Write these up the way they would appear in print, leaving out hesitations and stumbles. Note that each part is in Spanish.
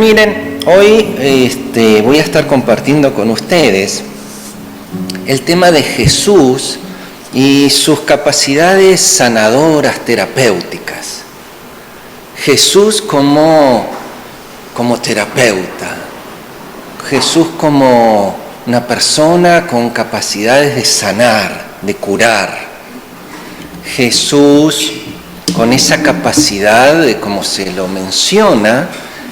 Miren, hoy voy a estar compartiendo con ustedes el tema de Jesús y sus capacidades sanadoras, terapéuticas. Jesús como terapeuta, Jesús como una persona con capacidades de sanar, de curar. Jesús con esa capacidad de, como se lo menciona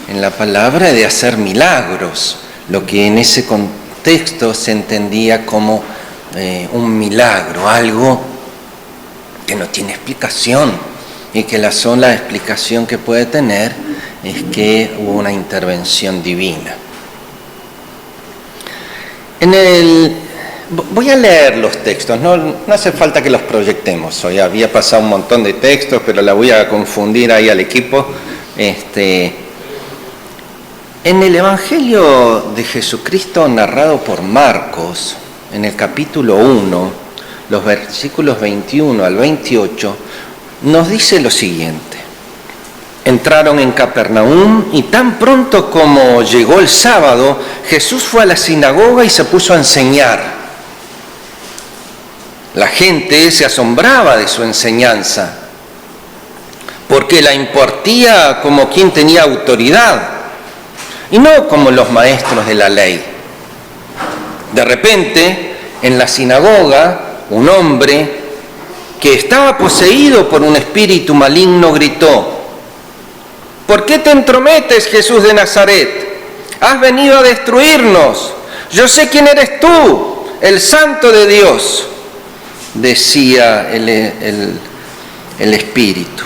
en la palabra, de hacer milagros, lo que en ese contexto se entendía como un milagro, algo que no tiene explicación y que la sola explicación que puede tener es que hubo una intervención divina. Voy a leer los textos, no hace falta que los proyectemos. Hoy había pasado un montón de textos, pero la voy a confundir ahí al equipo. En el Evangelio de Jesucristo narrado por Marcos, en el capítulo 1, los versículos 21 al 28, nos dice lo siguiente. Entraron en Capernaum y tan pronto como llegó el sábado, Jesús fue a la sinagoga y se puso a enseñar. La gente se asombraba de su enseñanza, porque la impartía como quien tenía autoridad, y no como los maestros de la ley. De repente, en la sinagoga, un hombre que estaba poseído por un espíritu maligno gritó: ¿por qué te entrometes, Jesús de Nazaret? Has venido a destruirnos. Yo sé quién eres tú, el Santo de Dios, decía el espíritu.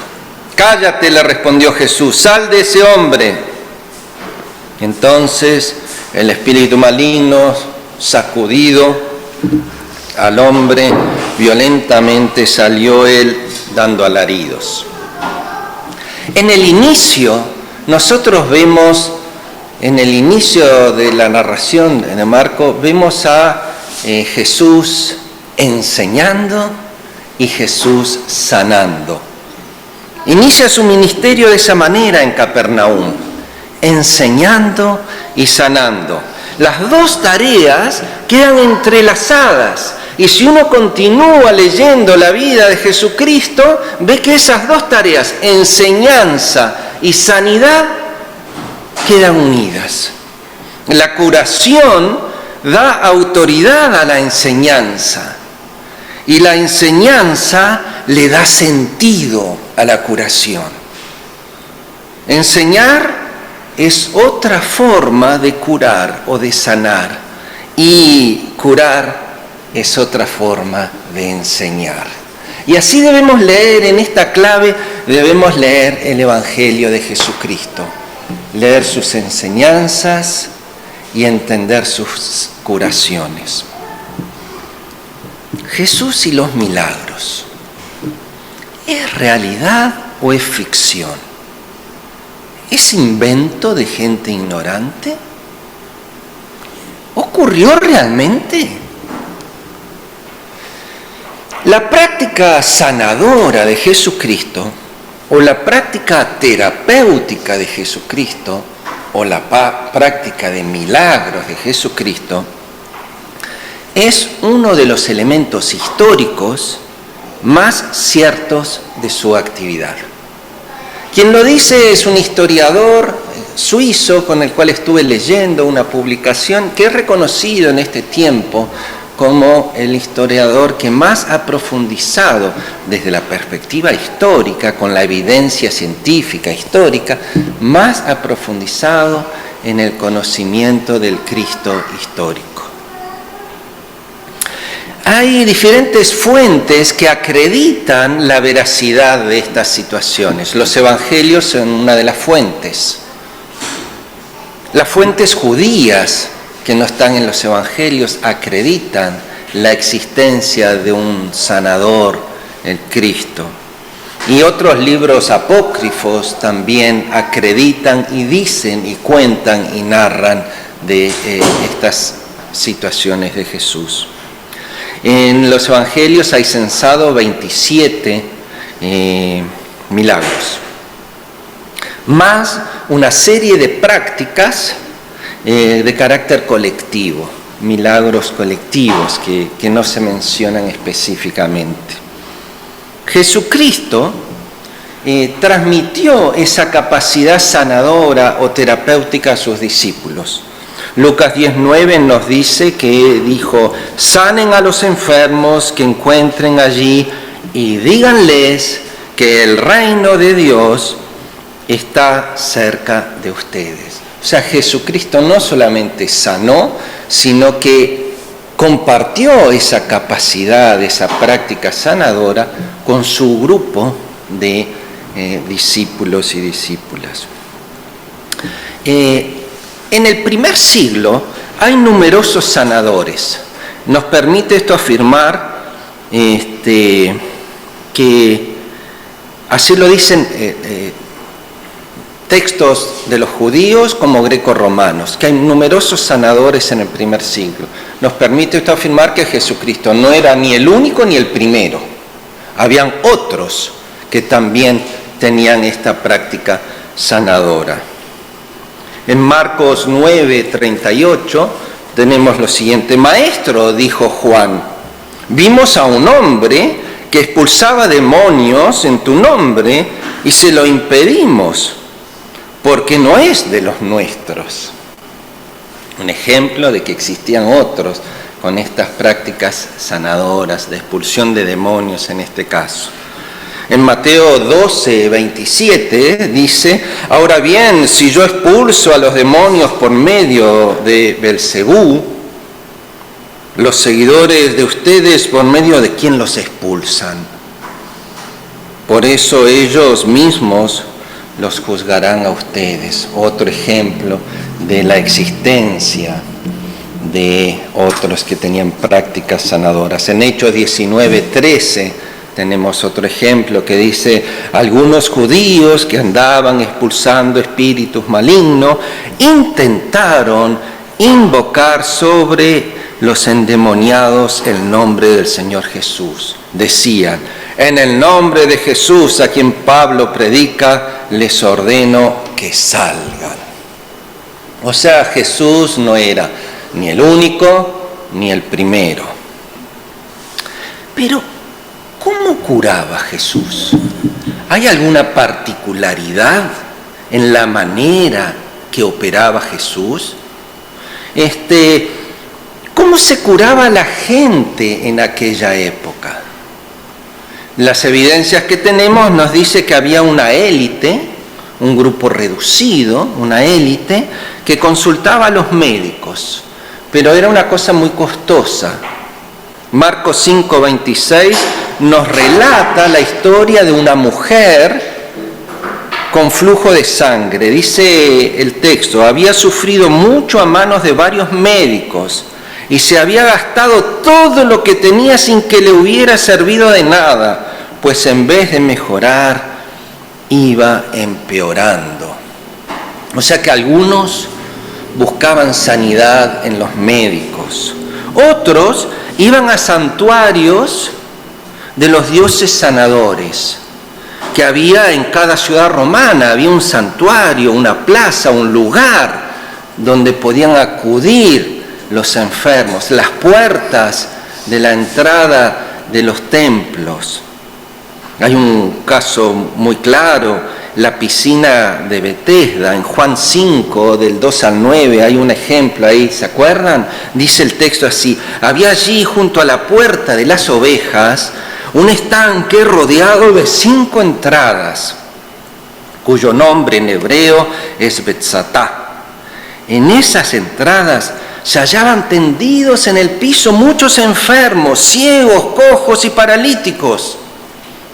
Cállate, le respondió Jesús, sal de ese hombre. Entonces el espíritu maligno, sacudido al hombre, violentamente salió él dando alaridos. En el inicio, nosotros vemos, en el inicio de la narración de Marcos, vemos a Jesús enseñando y Jesús sanando. Inicia su ministerio de esa manera en Capernaum, enseñando y sanando. Las dos tareas quedan entrelazadas. Y si uno continúa leyendo la vida de Jesucristo, ve que esas dos tareas, enseñanza y sanidad, quedan unidas. La curación da autoridad a la enseñanza y la enseñanza le da sentido a la curación. Enseñar es otra forma de curar o de sanar, y curar es otra forma de enseñar. Y así debemos leer, en esta clave debemos leer el Evangelio de Jesucristo, leer sus enseñanzas y entender sus curaciones. Jesús y los milagros, ¿es realidad o es ficción? ¿Es invento de gente ignorante? ¿Ocurrió realmente? La práctica sanadora de Jesucristo, o la práctica terapéutica de Jesucristo, o la práctica de milagros de Jesucristo, es uno de los elementos históricos más ciertos de su actividad. Quien lo dice es un historiador suizo con el cual estuve leyendo una publicación, que es reconocido en este tiempo como el historiador que más ha profundizado desde la perspectiva histórica, con la evidencia científica histórica, más ha profundizado en el conocimiento del Cristo histórico. Hay diferentes fuentes que acreditan la veracidad de estas situaciones. Los evangelios son una de las fuentes. Las fuentes judías que no están en los evangelios acreditan la existencia de un sanador, el Cristo. Y otros libros apócrifos también acreditan y dicen y cuentan y narran de estas situaciones de Jesús. En los evangelios hay censado 27 milagros. más una serie de prácticas de carácter colectivo, milagros colectivos que no se mencionan específicamente. Jesucristo transmitió esa capacidad sanadora o terapéutica a sus discípulos. Lucas 10:9 nos dice que dijo: sanen a los enfermos que encuentren allí y díganles que el reino de Dios está cerca de ustedes. O sea, Jesucristo no solamente sanó, sino que compartió esa capacidad, esa práctica sanadora con su grupo de discípulos y discípulas. En el primer siglo hay numerosos sanadores. Nos permite esto afirmar que así lo dicen textos de los judíos como greco-romanos, que hay numerosos sanadores en el primer siglo. Nos permite esto afirmar que Jesucristo no era ni el único ni el primero. Habían otros que también tenían esta práctica sanadora. En Marcos 9:38 tenemos lo siguiente: Maestro, dijo Juan, vimos a un hombre que expulsaba demonios en tu nombre y se lo impedimos, porque no es de los nuestros. Un ejemplo de que existían otros con estas prácticas sanadoras de expulsión de demonios en este caso. En Mateo 12:27 dice: ahora bien, si yo expulso a los demonios por medio de Belcebú, los seguidores de ustedes, ¿por medio de quién los expulsan? Por eso ellos mismos los juzgarán a ustedes. Otro ejemplo de la existencia de otros que tenían prácticas sanadoras. En Hechos 19:13 tenemos otro ejemplo que dice: algunos judíos que andaban expulsando espíritus malignos intentaron invocar sobre los endemoniados el nombre del Señor Jesús. Decían: en el nombre de Jesús, a quien Pablo predica, les ordeno que salgan. O sea, Jesús no era ni el único ni el primero. Pero, ¿cómo curaba Jesús? ¿Hay alguna particularidad en la manera que operaba Jesús? ¿Cómo se curaba la gente en aquella época? Las evidencias que tenemos nos dice que había una élite, un grupo reducido, una élite, que consultaba a los médicos, pero era una cosa muy costosa. Marcos 5:26 nos relata la historia de una mujer con flujo de sangre. Dice el texto: había sufrido mucho a manos de varios médicos y se había gastado todo lo que tenía sin que le hubiera servido de nada, pues en vez de mejorar, iba empeorando. O sea que algunos buscaban sanidad en los médicos. Otros iban a santuarios de los dioses sanadores que había en cada ciudad romana. Había un santuario, una plaza, un lugar donde podían acudir los enfermos, las puertas de la entrada de los templos. Hay un caso muy claro, la piscina de Betesda, en Juan 5, del 2 al 9, hay un ejemplo ahí, ¿se acuerdan? Dice el texto así: había allí junto a la puerta de las ovejas un estanque rodeado de 5 entradas, cuyo nombre en hebreo es Betzatá. En esas entradas se hallaban tendidos en el piso muchos enfermos, ciegos, cojos y paralíticos.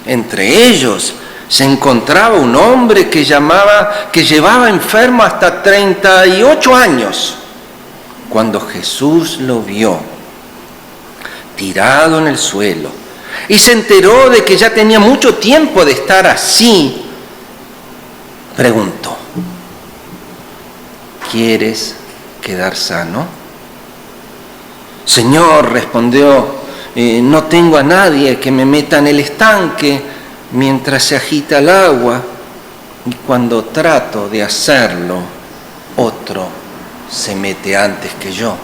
Entre ellos se encontraba un hombre que llevaba enfermo hasta 38 años. Cuando Jesús lo vio tirado en el suelo y se enteró de que ya tenía mucho tiempo de estar así, preguntó: ¿quieres quedar sano? Señor, respondió, no tengo a nadie que me meta en el estanque mientras se agita el agua. y cuando trato de hacerlo, otro se mete antes que yo.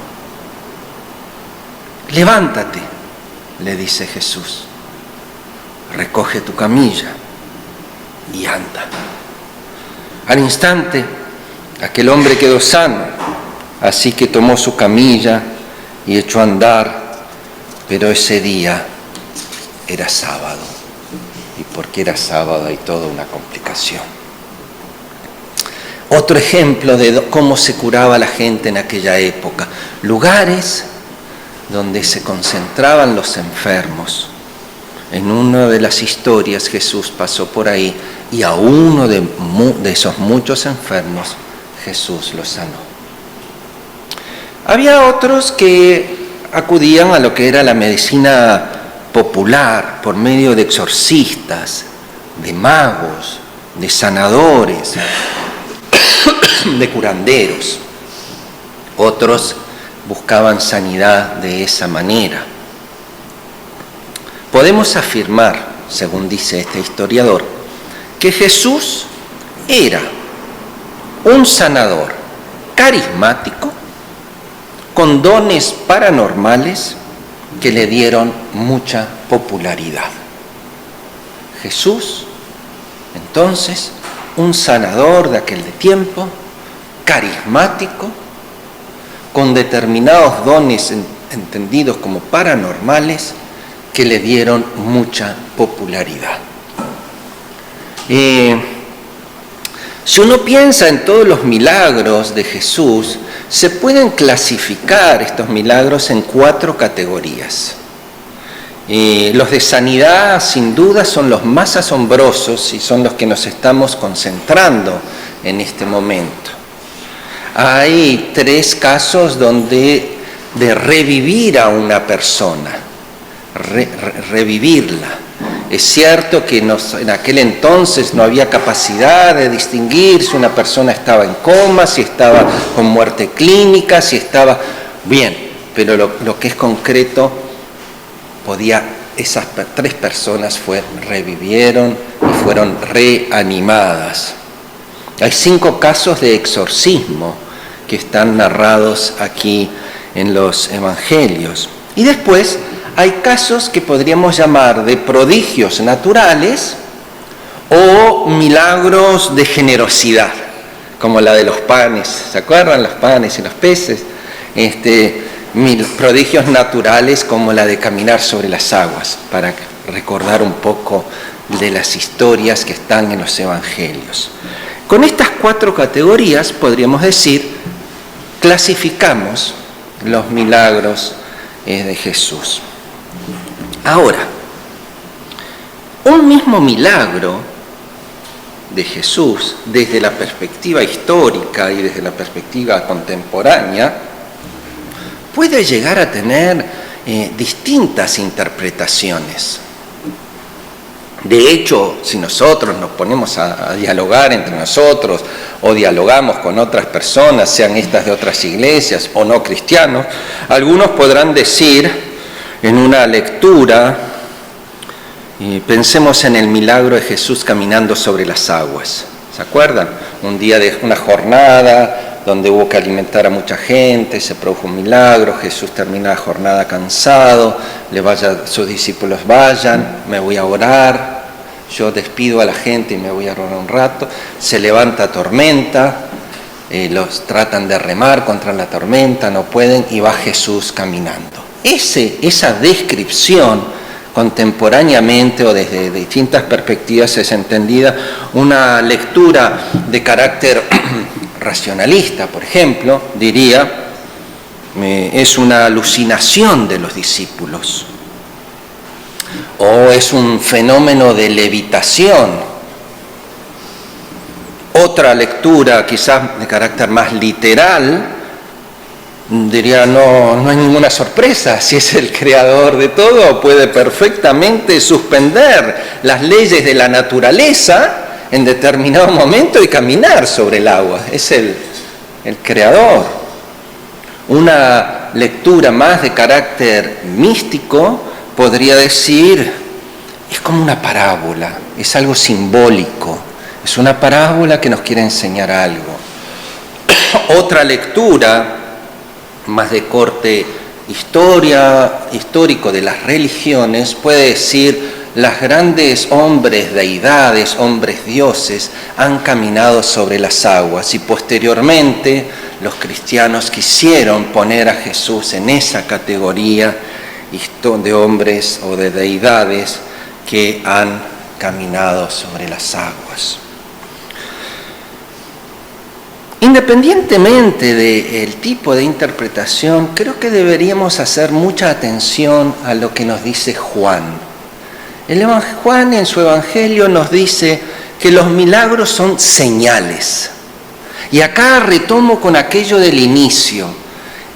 Levántate, le dice Jesús, recoge tu camilla y anda. Al instante, aquel hombre quedó sano, así que tomó su camilla y echó a andar, pero ese día era sábado, y porque era sábado hay toda una complicación. Otro ejemplo de cómo se curaba la gente en aquella época, lugares donde se concentraban los enfermos. En una de las historias Jesús pasó por ahí y a uno de esos muchos enfermos Jesús los sanó. Había otros que acudían a lo que era la medicina popular por medio de exorcistas, de magos, de sanadores, de curanderos. Otros buscaban sanidad de esa manera. Podemos afirmar, según dice este historiador, que Jesús era un sanador carismático con dones paranormales que le dieron mucha popularidad. Jesús, entonces, un sanador de aquel tiempo, carismático, con determinados dones entendidos como paranormales que le dieron mucha popularidad. Si uno piensa en todos los milagros de Jesús, se pueden clasificar estos milagros en 4 categorías. Los de sanidad, sin duda, son los más asombrosos y son los que nos estamos concentrando en este momento. Hay 3 casos de revivir a una persona, revivirla. Es cierto que en aquel entonces no había capacidad de distinguir si una persona estaba en coma, si estaba con muerte clínica, si estaba bien, pero lo que es concreto, esas 3 personas revivieron y fueron reanimadas. Hay 5 casos de exorcismo que están narrados aquí en los evangelios. Y después hay casos que podríamos llamar de prodigios naturales o milagros de generosidad, como la de los panes. ¿Se acuerdan? Los panes y los peces. Prodigios naturales como la de caminar sobre las aguas, para recordar un poco de las historias que están en los evangelios. Con estas 4 categorías, podríamos decir, clasificamos los milagros de Jesús. Ahora, un mismo milagro de Jesús, desde la perspectiva histórica y desde la perspectiva contemporánea, puede llegar a tener distintas interpretaciones. De hecho, si nosotros nos ponemos a dialogar entre nosotros o dialogamos con otras personas, sean estas de otras iglesias o no cristianos, algunos podrán decir en una lectura, pensemos en el milagro de Jesús caminando sobre las aguas. ¿Se acuerdan? Un día de una jornada donde hubo que alimentar a mucha gente, se produjo un milagro, Jesús termina la jornada cansado, sus discípulos vayan, me voy a orar, yo despido a la gente y me voy a orar un rato, se levanta tormenta, los tratan de remar contra la tormenta, no pueden, y va Jesús caminando. Esa descripción contemporáneamente o desde distintas perspectivas es entendida una lectura de carácter racionalista, por ejemplo, diría, es una alucinación de los discípulos, o es un fenómeno de levitación. Otra lectura, quizás de carácter más literal, diría, no hay ninguna sorpresa, si es el creador de todo, puede perfectamente suspender las leyes de la naturaleza en determinado momento y caminar sobre el agua, es el creador. Una lectura más de carácter místico podría decir, es como una parábola, es algo simbólico, Es una parábola que nos quiere enseñar algo. Otra lectura, más de corte histórico de las religiones, puede decir: los grandes hombres, deidades, hombres dioses, han caminado sobre las aguas, y posteriormente los cristianos quisieron poner a Jesús en esa categoría de hombres o de deidades que han caminado sobre las aguas. Independientemente del tipo de interpretación, creo que deberíamos hacer mucha atención a lo que nos dice Juan. Juan en su Evangelio nos dice que los milagros son señales. Y acá retomo con aquello del inicio,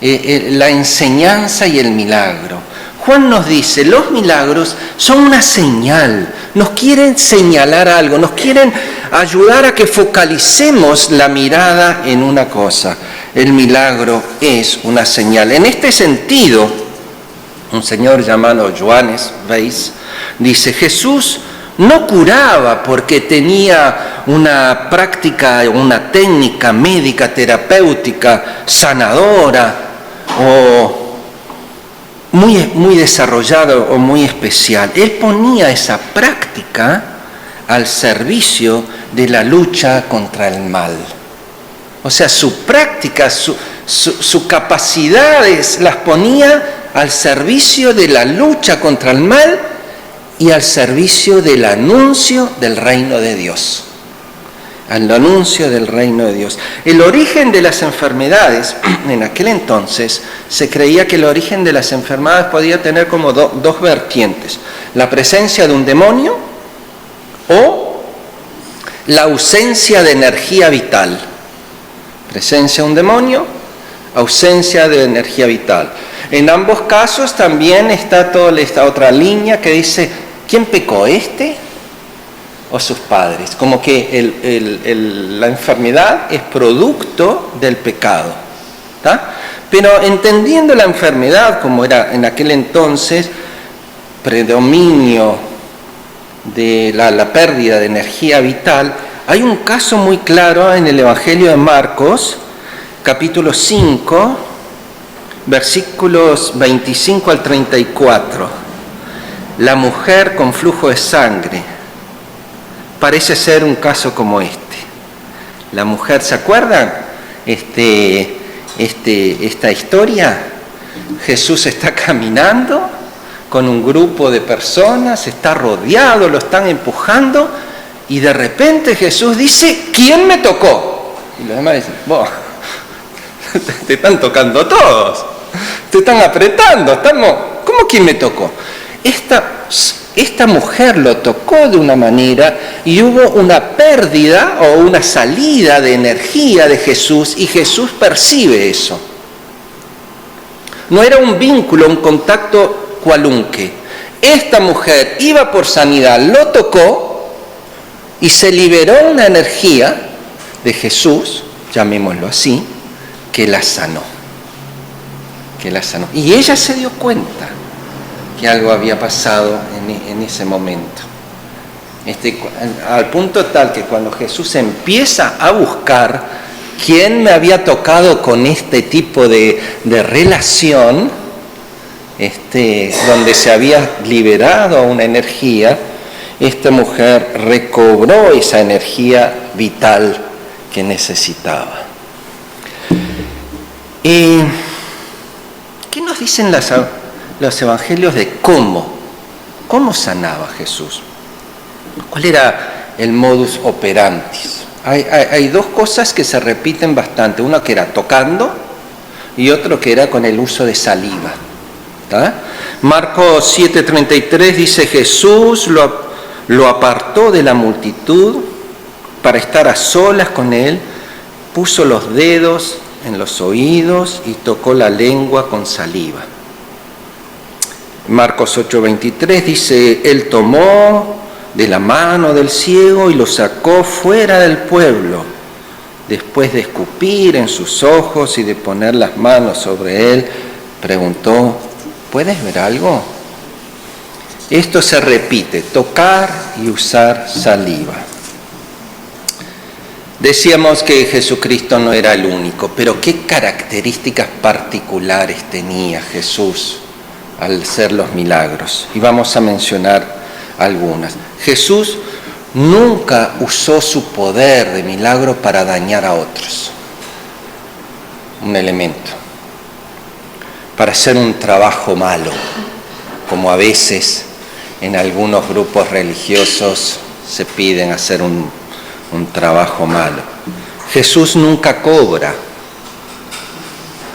la enseñanza y el milagro. Juan nos dice: los milagros son una señal, nos quieren señalar algo, nos quieren ayudar a que focalicemos la mirada en una cosa. El milagro es una señal. En este sentido, un señor llamado Johannes Weiss dice: Jesús no curaba porque tenía una práctica, una técnica médica, terapéutica, sanadora o muy desarrollado o muy especial. Él ponía esa práctica al servicio de la lucha contra el mal. O sea, su práctica, su capacidades las ponía al servicio de la lucha contra el mal y al servicio del anuncio del reino de Dios. Al anuncio del reino de Dios. El origen de las enfermedades, en aquel entonces, se creía que el origen de las enfermedades podía tener como dos vertientes: la presencia de un demonio o la ausencia de energía vital. Presencia de un demonio, ausencia de energía vital. En ambos casos también está toda esta otra línea que dice: ¿quién pecó, este o sus padres? Como que la enfermedad es producto del pecado, ¿tá? Pero entendiendo la enfermedad como era en aquel entonces, predominio de la pérdida de energía vital, hay un caso muy claro en el Evangelio de Marcos, capítulo 5, versículos 25 al 34. La mujer con flujo de sangre. Parece ser un caso como este. La mujer, ¿se acuerdan? Esta historia. Jesús está caminando con un grupo de personas, está rodeado, lo están empujando, y de repente Jesús dice: ¿quién me tocó? Y los demás dicen: vos, te están tocando todos, te están apretando, ¿cómo quién me tocó? Esta mujer lo tocó de una manera y hubo una pérdida o una salida de energía de Jesús, y Jesús percibe eso. No era un vínculo, un contacto cualunque. Esta mujer iba por sanidad, lo tocó y se liberó una energía de Jesús, llamémoslo así, que la sanó. Y ella se dio cuenta que algo había pasado en ese momento. Al punto tal que cuando Jesús empieza a buscar quién me había tocado con este tipo de relación, donde se había liberado una energía, esta mujer recobró esa energía vital que necesitaba. ¿Qué nos dicen los evangelios de cómo sanaba Jesús? ¿Cuál era el modus operandi? Hay dos cosas que se repiten bastante. Una que era tocando y otro que era con el uso de saliva. ¿Tá? Marcos 7:33 dice: Jesús lo apartó de la multitud para estar a solas con él, puso los dedos en los oídos y tocó la lengua con saliva. Marcos 8:23 dice: Él tomó de la mano del ciego y lo sacó fuera del pueblo. Después de escupir en sus ojos y de poner las manos sobre él, preguntó: ¿puedes ver algo? Esto se repite: tocar y usar saliva. Decíamos que Jesucristo no era el único, pero ¿qué características particulares tenía Jesús al hacer los milagros? Y vamos a mencionar algunas. Jesús nunca usó su poder de milagro para dañar a otros. Un elemento. Para hacer un trabajo malo, como a veces en algunos grupos religiosos se piden hacer un trabajo malo. Jesús nunca cobra.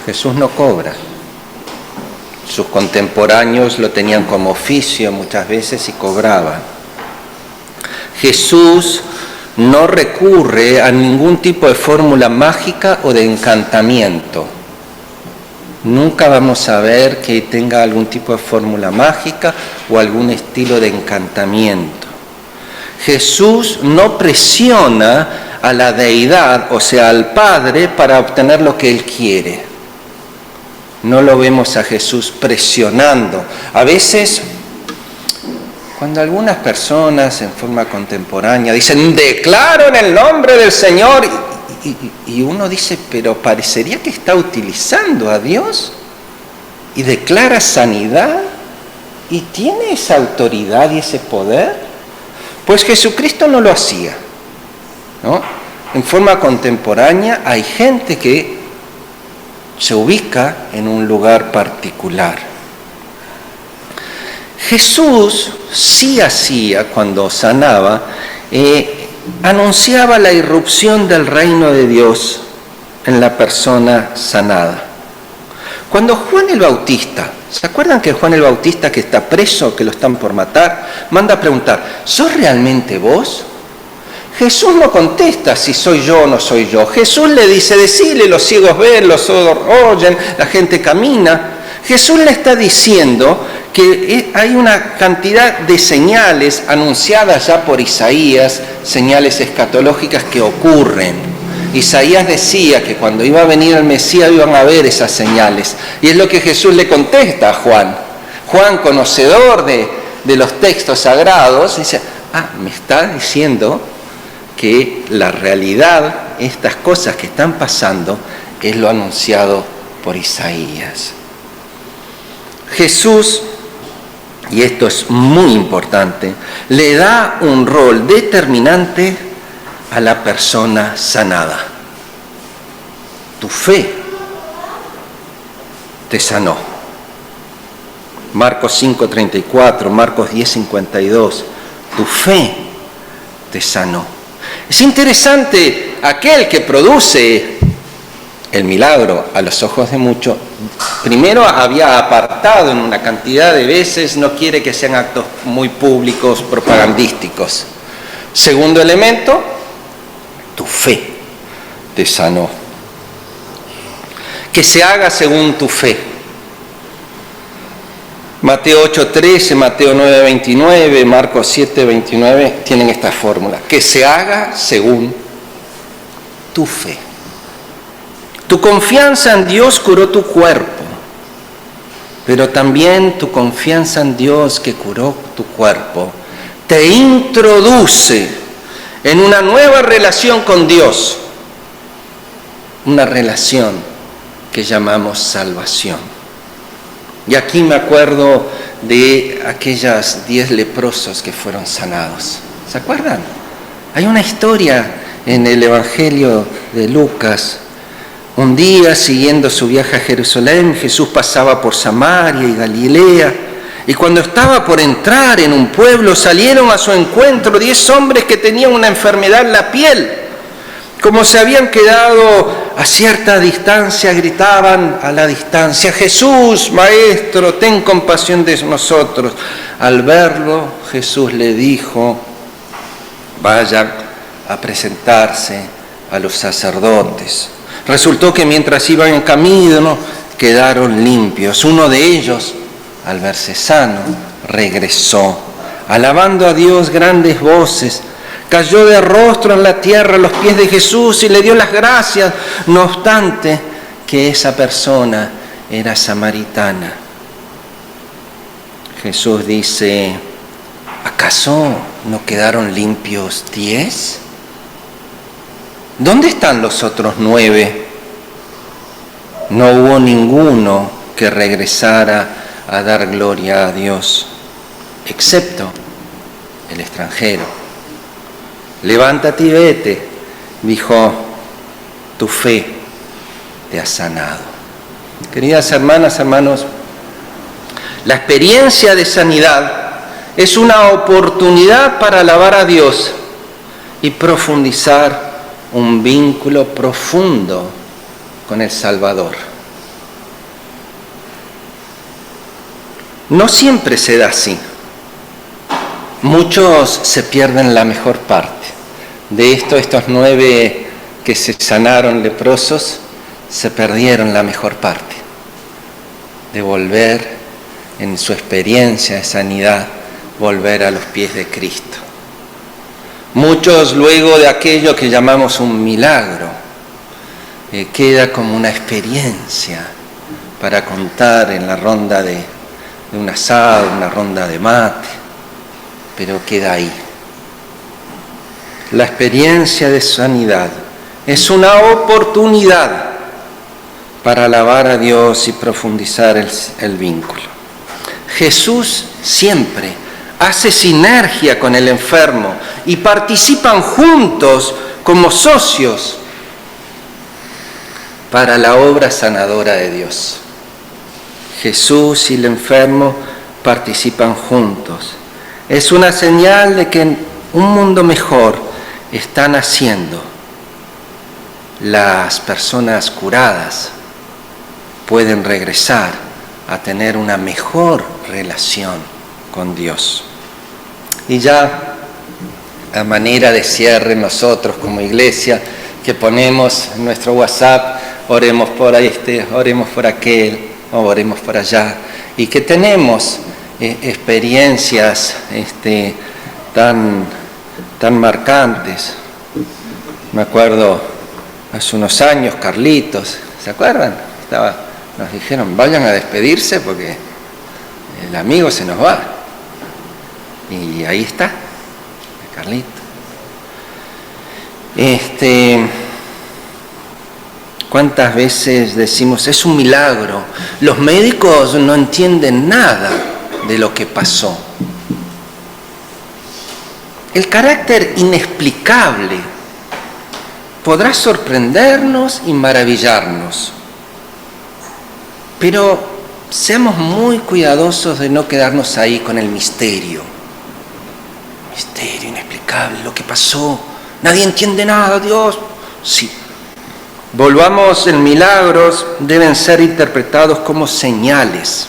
Jesús no cobra. Sus contemporáneos lo tenían como oficio muchas veces y cobraban. Jesús no recurre a ningún tipo de fórmula mágica o de encantamiento. Nunca vamos a ver que tenga algún tipo de fórmula mágica o algún estilo de encantamiento. Jesús no presiona a la deidad, o sea, al Padre, para obtener lo que Él quiere. No lo vemos a Jesús presionando. A veces, cuando algunas personas en forma contemporánea dicen, declaro en el nombre del Señor, y uno dice, pero parecería que está utilizando a Dios y declara sanidad y tiene esa autoridad y ese poder. Pues Jesucristo no lo hacía, ¿no? En forma contemporánea hay gente que se ubica en un lugar particular. Jesús sí hacía, cuando sanaba, anunciaba la irrupción del reino de Dios en la persona sanada. Cuando Juan el Bautista, ¿se acuerdan que Juan el Bautista, que está preso, que lo están por matar, manda a preguntar, ¿sos realmente vos? Jesús no contesta si soy yo o no soy yo. Jesús le dice, decile, los ciegos ven, los sordos oyen, la gente camina. Jesús le está diciendo que hay una cantidad de señales anunciadas ya por Isaías, señales escatológicas que ocurren. Isaías decía que cuando iba a venir el Mesías iban a ver esas señales. Y es lo que Jesús le contesta a Juan. Juan, conocedor de los textos sagrados, dice, me está diciendo que la realidad, estas cosas que están pasando, es lo anunciado por Isaías. Jesús, y esto es muy importante, le da un rol determinante a la persona sanada. Tu fe te sanó. Marcos 5:34, Marcos 10:52, tu fe te sanó. Es interesante, aquel que produce el milagro a los ojos de muchos, primero había apartado en una cantidad de veces, no quiere que sean actos muy públicos, propagandísticos. Segundo elemento, tu fe te sanó. Que se haga según tu fe. Mateo 8:13, Mateo 9:29, Marcos 7:29 tienen esta fórmula. Que se haga según tu fe. Tu confianza en Dios curó tu cuerpo, pero también tu confianza en Dios que curó tu cuerpo te introduce en una nueva relación con Dios, una relación que llamamos salvación. Y aquí me acuerdo de aquellos 10 leprosos que fueron sanados. ¿Se acuerdan? Hay una historia en el Evangelio de Lucas. Un día, siguiendo su viaje a Jerusalén, Jesús pasaba por Samaria y Galilea, y cuando estaba por entrar en un pueblo, salieron a su encuentro 10 hombres que tenían una enfermedad en la piel. Como se habían quedado a cierta distancia, gritaban a la distancia, Jesús, Maestro, ten compasión de nosotros. Al verlo, Jesús le dijo, vayan a presentarse a los sacerdotes. Resultó que mientras iban en camino, quedaron limpios. Uno de ellos, al verse sano, regresó, alabando a Dios grandes voces. Cayó de rostro en la tierra a los pies de Jesús y le dio las gracias, no obstante que esa persona era samaritana. Jesús dice, ¿acaso no quedaron limpios 10? ¿Dónde están los otros 9? No hubo ninguno que regresara a dar gloria a Dios, excepto el extranjero. Levántate y vete, dijo, tu fe te ha sanado. Queridas hermanas, hermanos, la experiencia de sanidad es una oportunidad para alabar a Dios y profundizar un vínculo profundo con el Salvador. No siempre se da así. Muchos se pierden la mejor parte. De estos 9 que se sanaron leprosos, se perdieron la mejor parte. De volver en su experiencia de sanidad, volver a los pies de Cristo. Muchos luego de aquello que llamamos un milagro, queda como una experiencia para contar en la ronda de un asado, una ronda de mate, pero queda ahí. La experiencia de sanidad es una oportunidad para alabar a Dios y profundizar el vínculo. Jesús siempre hace sinergia con el enfermo y participan juntos como socios para la obra sanadora de Dios. Jesús y el enfermo participan juntos. Es una señal de que en un mundo mejor están haciendo. Las personas curadas pueden regresar a tener una mejor relación con Dios. Y ya a manera de cierre, nosotros como iglesia que ponemos en nuestro WhatsApp, oremos por oremos por aquel, o oremos por allá, y que tenemos experiencias tan marcantes. Me acuerdo hace unos años, Carlitos, ¿se acuerdan? Nos dijeron, vayan a despedirse porque el amigo se nos va. Y ahí está, Carlito. ¿Cuántas veces decimos, es un milagro? Los médicos no entienden nada de lo que pasó. El carácter inexplicable podrá sorprendernos y maravillarnos, pero seamos muy cuidadosos de no quedarnos ahí con el misterio. Misterio inexplicable, lo que pasó. Nadie entiende nada, Dios. Sí. Volvamos, en milagros deben ser interpretados como señales.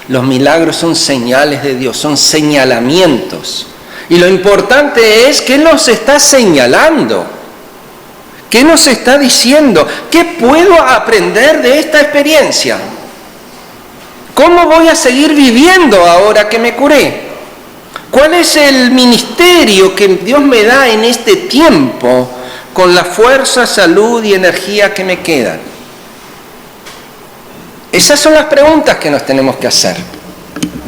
Los milagros son señales de Dios, son señalamientos. Y lo importante es, ¿qué nos está señalando? ¿Qué nos está diciendo? ¿Qué puedo aprender de esta experiencia? ¿Cómo voy a seguir viviendo ahora que me curé? ¿Cuál es el ministerio que Dios me da en este tiempo con la fuerza, salud y energía que me quedan? Esas son las preguntas que nos tenemos que hacer.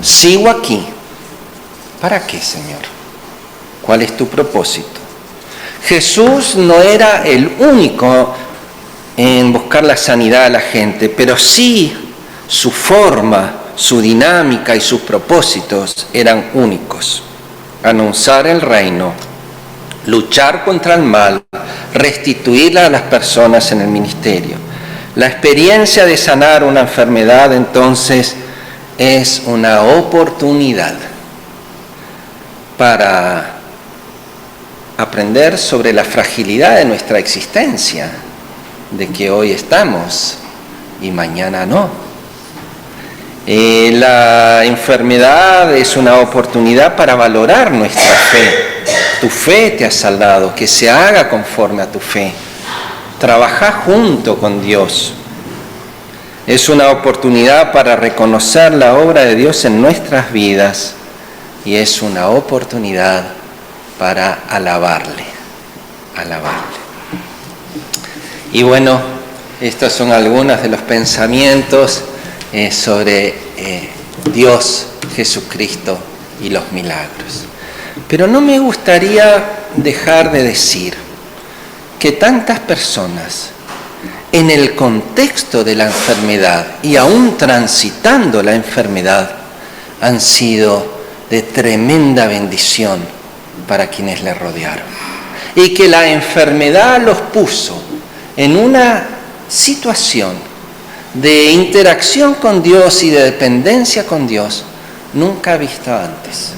¿Sigo aquí? ¿Para qué, Señor? ¿Cuál es tu propósito? Jesús no era el único en buscar la sanidad a la gente, pero sí su forma, su dinámica y sus propósitos eran únicos. Anunciar el reino, luchar contra el mal, restituir a las personas en el ministerio. La experiencia de sanar una enfermedad, entonces, es una oportunidad para aprender sobre la fragilidad de nuestra existencia, de que hoy estamos y mañana no. La enfermedad es una oportunidad para valorar nuestra fe. Tu fe te ha salvado, que se haga conforme a tu fe. Trabaja junto con Dios. Es una oportunidad para reconocer la obra de Dios en nuestras vidas y es una oportunidad para alabarle. Y bueno, estos son algunos de los pensamientos sobre Dios, Jesucristo y los milagros. Pero no me gustaría dejar de decir que tantas personas, en el contexto de la enfermedad y aún transitando la enfermedad, han sido de tremenda bendición para quienes le rodearon. Y que la enfermedad los puso en una situación de interacción con Dios y de dependencia con Dios nunca vista antes.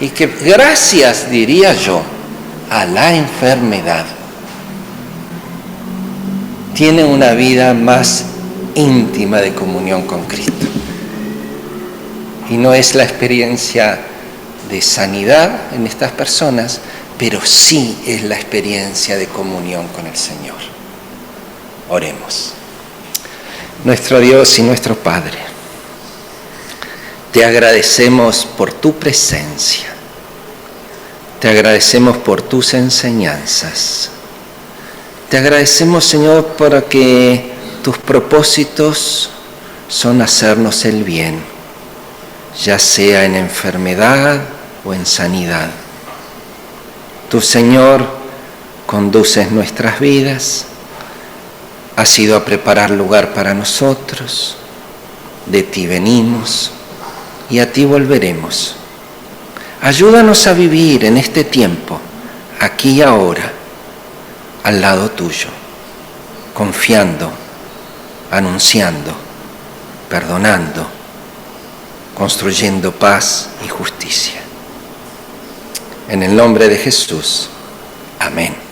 Y que gracias, diría yo, a la enfermedad, tiene una vida más íntima de comunión con Cristo. Y no es la experiencia de sanidad en estas personas, pero sí es la experiencia de comunión con el Señor. Oremos. Nuestro Dios y nuestro Padre, te agradecemos por tu presencia, te agradecemos por tus enseñanzas, te agradecemos, Señor, porque tus propósitos son hacernos el bien, ya sea en enfermedad o en sanidad. Tú, Señor, conduces nuestras vidas, has ido a preparar lugar para nosotros, de ti venimos y a ti volveremos. Ayúdanos a vivir en este tiempo, aquí y ahora, al lado tuyo, confiando, anunciando, perdonando, construyendo paz y justicia. En el nombre de Jesús. Amén.